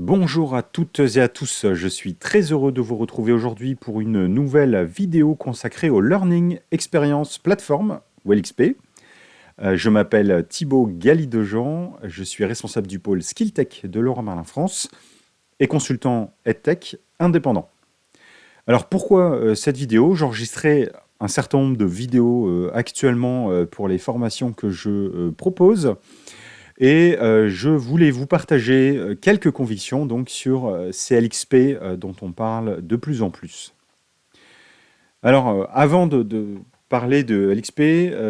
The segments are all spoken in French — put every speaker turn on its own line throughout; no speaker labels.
Bonjour à toutes et à tous, je suis très heureux de vous retrouver aujourd'hui pour une nouvelle vidéo consacrée au Learning Experience Platform, ou LXP. Je m'appelle Thibaut Galli-Dejean, je suis responsable du pôle SkillTech de Leroy Merlin France et consultant EdTech indépendant. Alors pourquoi cette vidéo? J'enregistrais un certain nombre de vidéos actuellement pour les formations que je propose. Et je voulais vous partager quelques convictions donc, sur ces LXP dont on parle de plus en plus. Alors, avant de parler de LXP,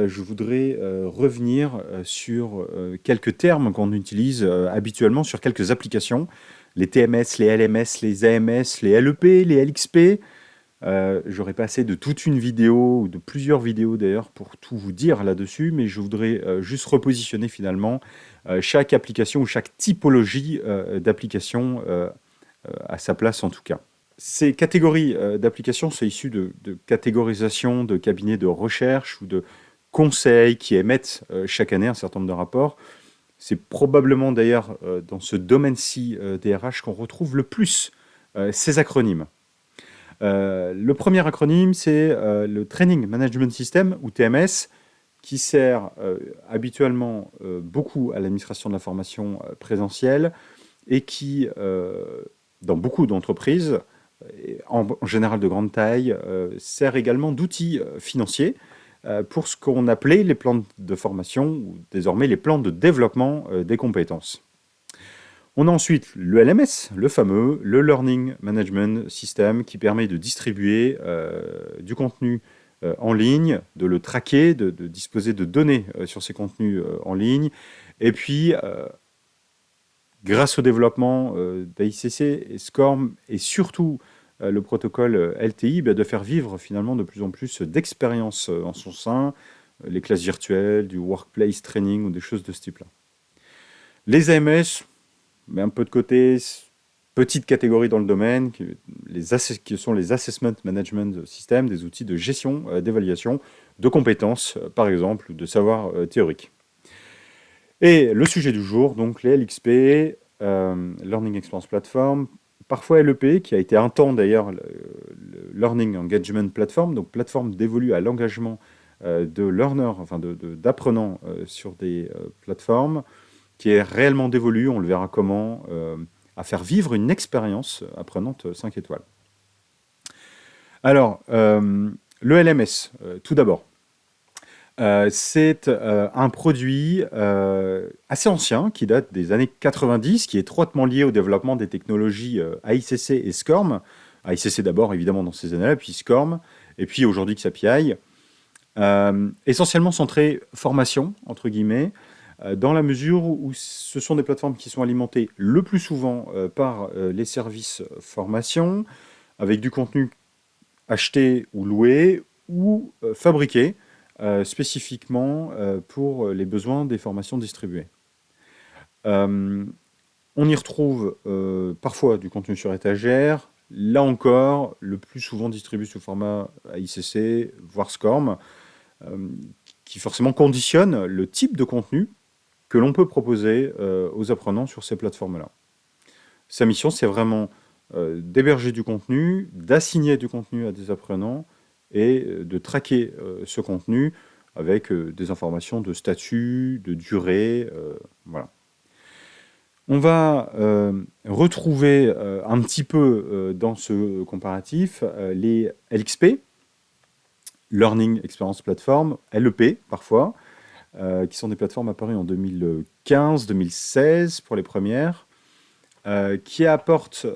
je voudrais revenir sur quelques termes qu'on utilise habituellement sur quelques applications. Les TMS, les LMS, les AMS, les LEP, les LXP. J'aurais passé de toute une vidéo, ou de plusieurs vidéos d'ailleurs, pour tout vous dire là-dessus, mais je voudrais juste repositionner finalement chaque application ou chaque typologie d'application à sa place en tout cas. Ces catégories d'applications sont issues de catégorisation de cabinets de recherche ou de conseils qui émettent chaque année un certain nombre de rapports. C'est probablement d'ailleurs dans ce domaine-ci des RH qu'on retrouve le plus ces acronymes. Le premier acronyme, c'est le Training Management System, ou TMS, qui sert habituellement beaucoup à l'administration de la formation présentielle et qui, dans beaucoup d'entreprises, en général de grande taille, sert également d'outil financier pour ce qu'on appelait les plans de formation, ou désormais les plans de développement des compétences. On a ensuite le LMS, le fameux, le Learning Management System, qui permet de distribuer du contenu en ligne, de le traquer, de disposer de données sur ces contenus en ligne. Et puis, grâce au développement d'AICC et SCORM, et surtout le protocole LTI, de faire vivre finalement de plus en plus d'expériences en son sein, les classes virtuelles, du workplace training ou des choses de ce type-là. Les AMS, mais un peu de côté, petite catégorie dans le domaine, qui sont les Assessment Management Systems, des outils de gestion, d'évaluation de compétences, par exemple, ou de savoir théorique. Et le sujet du jour, donc les LXP, Learning Experience Platform, parfois LEP, qui a été un temps d'ailleurs le Learning Engagement Platform, donc plateforme dévolue à l'engagement de learners, enfin d'apprenants sur des plateformes, qui est réellement dévolu, on le verra comment, à faire vivre une expérience apprenante 5 étoiles. Alors, le LMS, tout d'abord. C'est un produit assez ancien, qui date des années 90, qui est étroitement lié au développement des technologies AICC et SCORM. AICC d'abord, évidemment, dans ces années-là, puis SCORM, et puis aujourd'hui XAPI. Essentiellement centré formation, entre guillemets, dans la mesure où ce sont des plateformes qui sont alimentées le plus souvent par les services formation, avec du contenu acheté ou loué ou fabriqué spécifiquement pour les besoins des formations distribuées. On y retrouve parfois du contenu sur étagère, là encore, le plus souvent distribué sous format AICC, voire SCORM, qui forcément conditionne le type de contenu que l'on peut proposer aux apprenants sur ces plateformes-là. Sa mission, c'est vraiment d'héberger du contenu, d'assigner du contenu à des apprenants et de traquer ce contenu avec des informations de statut, de durée, voilà. On va retrouver un petit peu dans ce comparatif les LXP, Learning Experience Platform, LEP parfois, qui sont des plateformes apparues en 2015-2016 pour les premières, qui apportent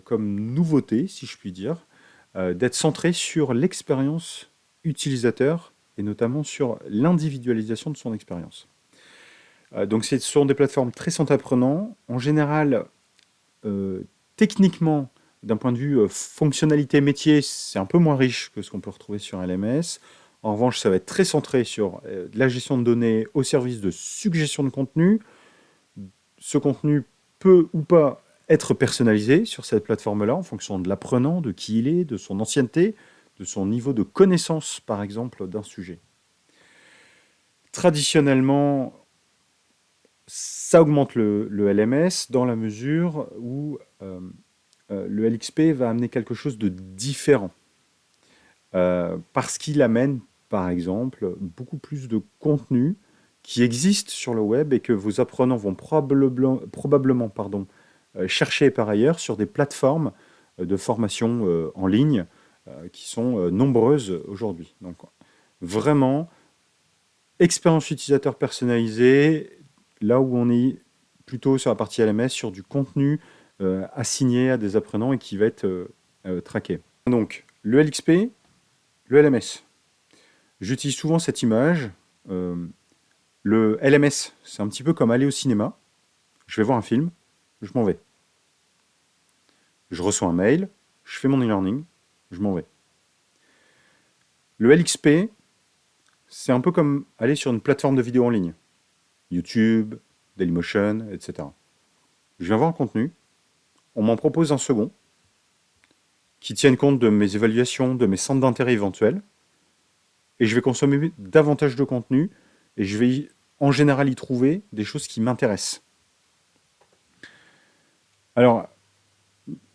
comme nouveauté, si je puis dire, d'être centrées sur l'expérience utilisateur et notamment sur l'individualisation de son expérience. Donc ce sont des plateformes très centrées apprenants, en général techniquement, d'un point de vue fonctionnalité métier, c'est un peu moins riche que ce qu'on peut retrouver sur un LMS. En revanche, ça va être très centré sur la gestion de données au service de suggestion de contenu. Ce contenu peut ou pas être personnalisé sur cette plateforme-là en fonction de l'apprenant, de qui il est, de son ancienneté, de son niveau de connaissance, par exemple, d'un sujet. Traditionnellement, Ça augmente le LMS dans la mesure où le LXP va amener quelque chose de différent. Parce qu'il amène, par exemple, beaucoup plus de contenu qui existe sur le web et que vos apprenants vont probablement chercher par ailleurs sur des plateformes de formation en ligne qui sont nombreuses aujourd'hui. Donc vraiment, expérience utilisateur personnalisée, là où on est plutôt sur la partie LMS, sur du contenu assigné à des apprenants et qui va être traqué. Donc le LXP, le LMS. J'utilise souvent cette image. Le LMS, c'est un petit peu comme aller au cinéma. Je vais voir un film, je m'en vais. Je reçois un mail, je fais mon e-learning, je m'en vais. Le LXP, c'est un peu comme aller sur une plateforme de vidéo en ligne. YouTube, Dailymotion, etc. Je viens voir un contenu, on m'en propose un second, qui tienne compte de mes évaluations, de mes centres d'intérêt éventuels, et je vais consommer davantage de contenu, et je vais en général y trouver des choses qui m'intéressent. Alors,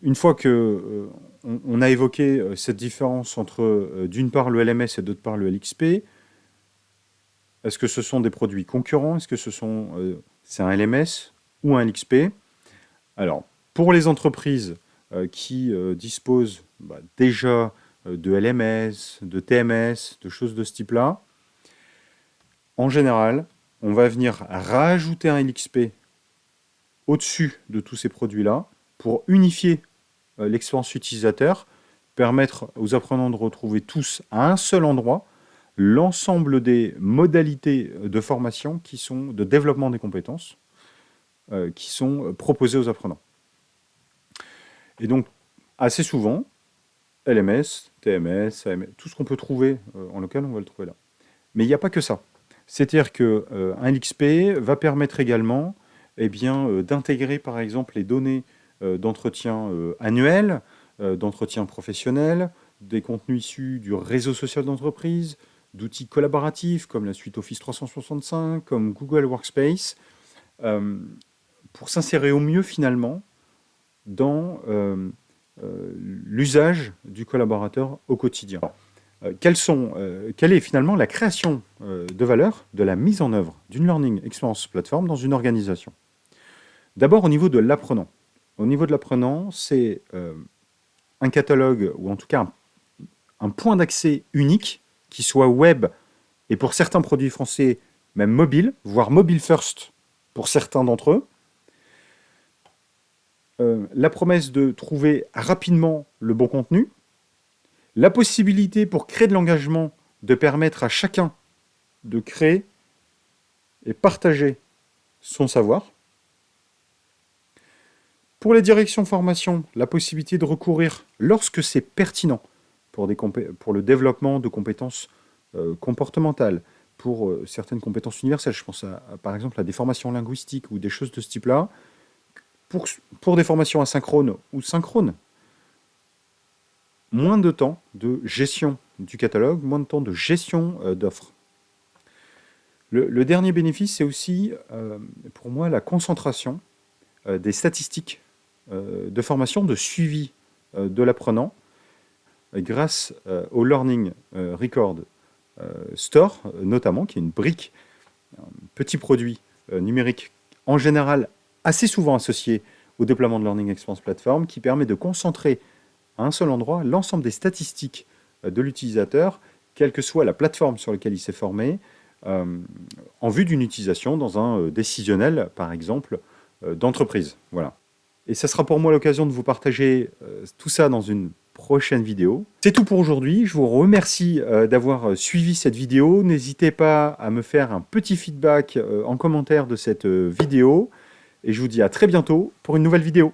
une fois que on a évoqué cette différence entre d'une part le LMS et d'autre part le LXP, est-ce que ce sont des produits concurrents? Est-ce que c'est un LMS ou un LXP? Alors, pour les entreprises qui disposent déjà de LMS, de TMS, de choses de ce type-là, en général, on va venir rajouter un LXP au-dessus de tous ces produits-là pour unifier l'expérience utilisateur, permettre aux apprenants de retrouver tous à un seul endroit l'ensemble des modalités de formation qui sont de développement des compétences qui sont proposées aux apprenants. Et donc, assez souvent, LMS, TMS, AMS, tout ce qu'on peut trouver en local, on va le trouver là. Mais il n'y a pas que ça. C'est-à-dire qu'un LXP va permettre également d'intégrer par exemple les données d'entretien annuel, d'entretien professionnel, des contenus issus du réseau social d'entreprise, d'outils collaboratifs comme la suite Office 365, comme Google Workspace, pour s'insérer au mieux finalement dans l'usage du collaborateur au quotidien. Quelle est finalement la création de valeur de la mise en œuvre d'une Learning Experience Platform dans une organisation? D'abord au niveau de l'apprenant. Au niveau de l'apprenant, c'est un catalogue, ou en tout cas un point d'accès unique, qui soit web, et pour certains produits français, même mobile, voire mobile first pour certains d'entre eux. La promesse de trouver rapidement le bon contenu, la possibilité pour créer de l'engagement de permettre à chacun de créer et partager son savoir. Pour les directions formation, la possibilité de recourir, lorsque c'est pertinent, pour le développement de compétences comportementales, pour certaines compétences universelles, je pense par exemple à des formations linguistiques ou des choses de ce type-là, pour des formations asynchrones ou synchrones, moins de temps de gestion du catalogue, moins de temps de gestion d'offres. Le dernier bénéfice, c'est aussi, pour moi, la concentration des statistiques de formation, de suivi de l'apprenant, grâce au Learning Record Store, notamment, qui est une brique, un petit produit numérique, en général assez souvent associé au déploiement de Learning Experience Platform, qui permet de concentrer à un seul endroit l'ensemble des statistiques de l'utilisateur, quelle que soit la plateforme sur laquelle il s'est formé, en vue d'une utilisation dans un décisionnel, par exemple, d'entreprise. Voilà. Et ça sera pour moi l'occasion de vous partager tout ça dans une prochaine vidéo. C'est tout pour aujourd'hui. Je vous remercie d'avoir suivi cette vidéo. N'hésitez pas à me faire un petit feedback en commentaire de cette vidéo. Et je vous dis à très bientôt pour une nouvelle vidéo.